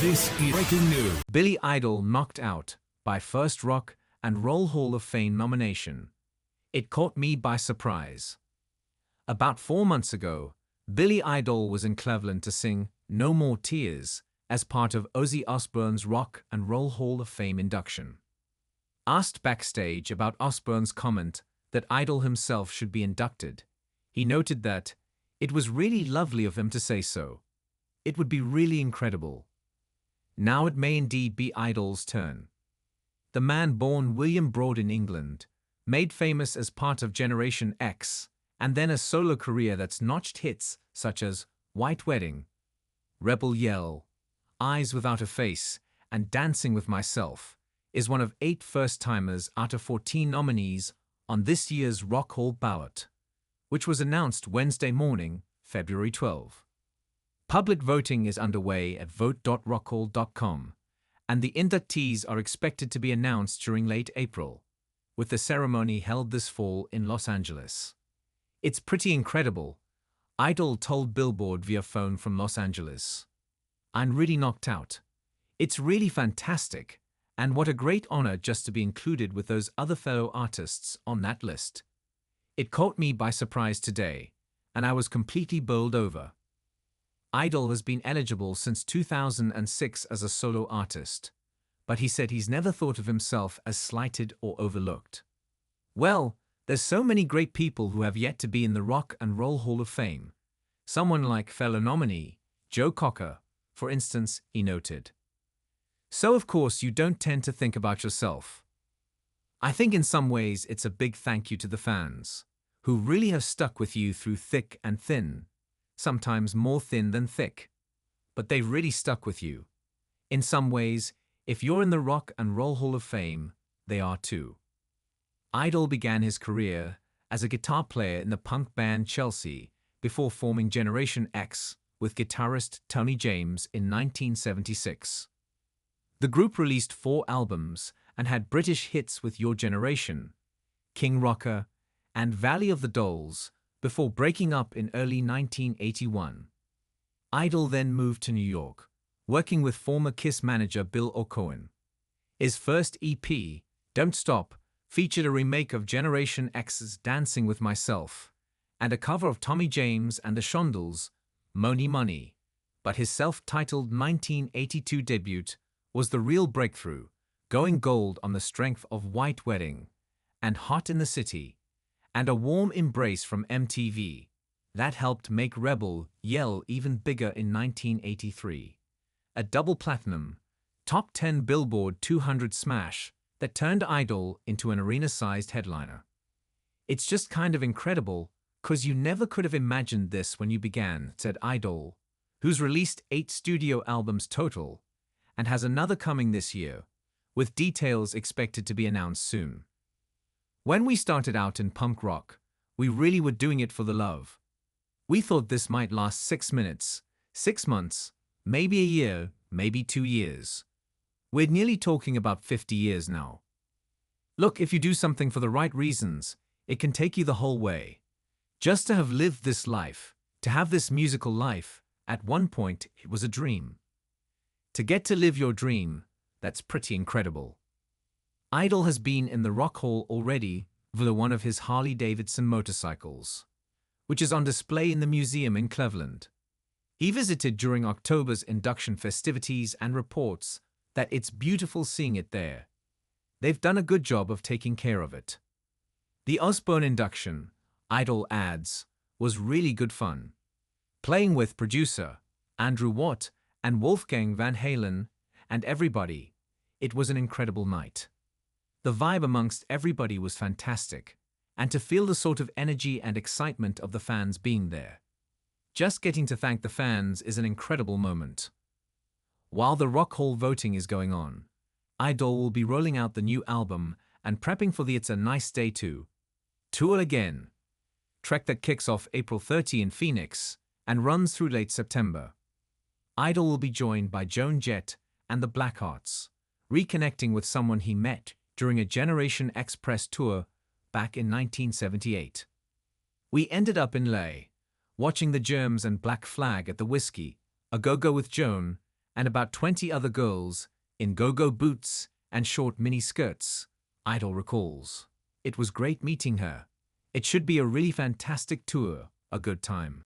This is breaking news. Billy Idol knocked out by first Rock and Roll Hall of Fame nomination. It caught me by surprise. About 4 months ago, Billy Idol was in Cleveland to sing No More Tears as part of Ozzy Osbourne's Rock and Roll Hall of Fame induction. Asked backstage about Osbourne's comment that Idol himself should be inducted, he noted that it was really lovely of him to say so. It would be really incredible. Now it may indeed be Idol's turn. The man born William Broad in England, made famous as part of Generation X, and then a solo career that's notched hits such as White Wedding, Rebel Yell, Eyes Without a Face, and Dancing with Myself, is one of 8 first-timers out of 14 nominees on this year's Rock Hall ballot, which was announced Wednesday morning, February 12. Public voting is underway at vote.rockhall.com, and the inductees are expected to be announced during late April, with the ceremony held this fall in Los Angeles. It's pretty incredible, Idol told Billboard via phone from Los Angeles. I'm really knocked out. It's really fantastic, and what a great honor just to be included with those other fellow artists on that list. It caught me by surprise today, and I was completely bowled over. Idol has been eligible since 2006 as a solo artist, but he said he's never thought of himself as slighted or overlooked. Well, there's so many great people who have yet to be in the Rock and Roll Hall of Fame. Someone like fellow nominee Joe Cocker, for instance, he noted. So of course you don't tend to think about yourself. I think in some ways it's a big thank you to the fans, who really have stuck with you through thick and thin, sometimes more thin than thick. But they've really stuck with you. In some ways, if you're in the Rock and Roll Hall of Fame, they are too. Idol began his career as a guitar player in the punk band Chelsea before forming Generation X with guitarist Tony James in 1976. The group released 4 albums and had British hits with Your Generation, King Rocker, and Valley of the Dolls before breaking up in early 1981. Idol then moved to New York, working with former Kiss manager Bill O'Cohen. His first EP, Don't Stop, featured a remake of Generation X's Dancing with Myself and a cover of Tommy James and the Shondells' Money Money, but his self-titled 1982 debut was the real breakthrough, going gold on the strength of White Wedding and Hot in the City, and a warm embrace from MTV that helped make Rebel Yell even bigger in 1983. A double platinum, top 10 Billboard 200 smash that turned Idol into an arena-sized headliner. It's just kind of incredible, 'cause you never could have imagined this when you began, said Idol, who's released 8 studio albums total and has another coming this year, with details expected to be announced soon. When we started out in punk rock, we really were doing it for the love. We thought this might last 6 minutes, 6 months, maybe a year, maybe 2 years. We're nearly talking about 50 years now. Look, if you do something for the right reasons, it can take you the whole way. Just to have lived this life, to have this musical life, at one point it was a dream. To get to live your dream, that's pretty incredible. Idol has been in the Rock Hall already via one of his Harley-Davidson motorcycles, which is on display in the museum in Cleveland. He visited during October's induction festivities and reports that it's beautiful seeing it there. They've done a good job of taking care of it. The Osbourne induction, Idol adds, was really good fun. Playing with producer Andrew Watt and Wolfgang Van Halen and everybody, it was an incredible night. The vibe amongst everybody was fantastic, and to feel the sort of energy and excitement of the fans being there. Just getting to thank the fans is an incredible moment. While the Rock Hall voting is going on, Idol will be rolling out the new album and prepping for the It's a Nice Day to tour again, trek that kicks off April 30 in Phoenix and runs through late September. Idol will be joined by Joan Jett and the Blackhearts, reconnecting with someone he met during a Generation X press tour back in 1978. We ended up in LA, watching the Germs and Black Flag at the Whiskey, a go-go with Joan, and about 20 other girls in go-go boots and short mini skirts, Idol recalls. It was great meeting her. It should be a really fantastic tour, a good time.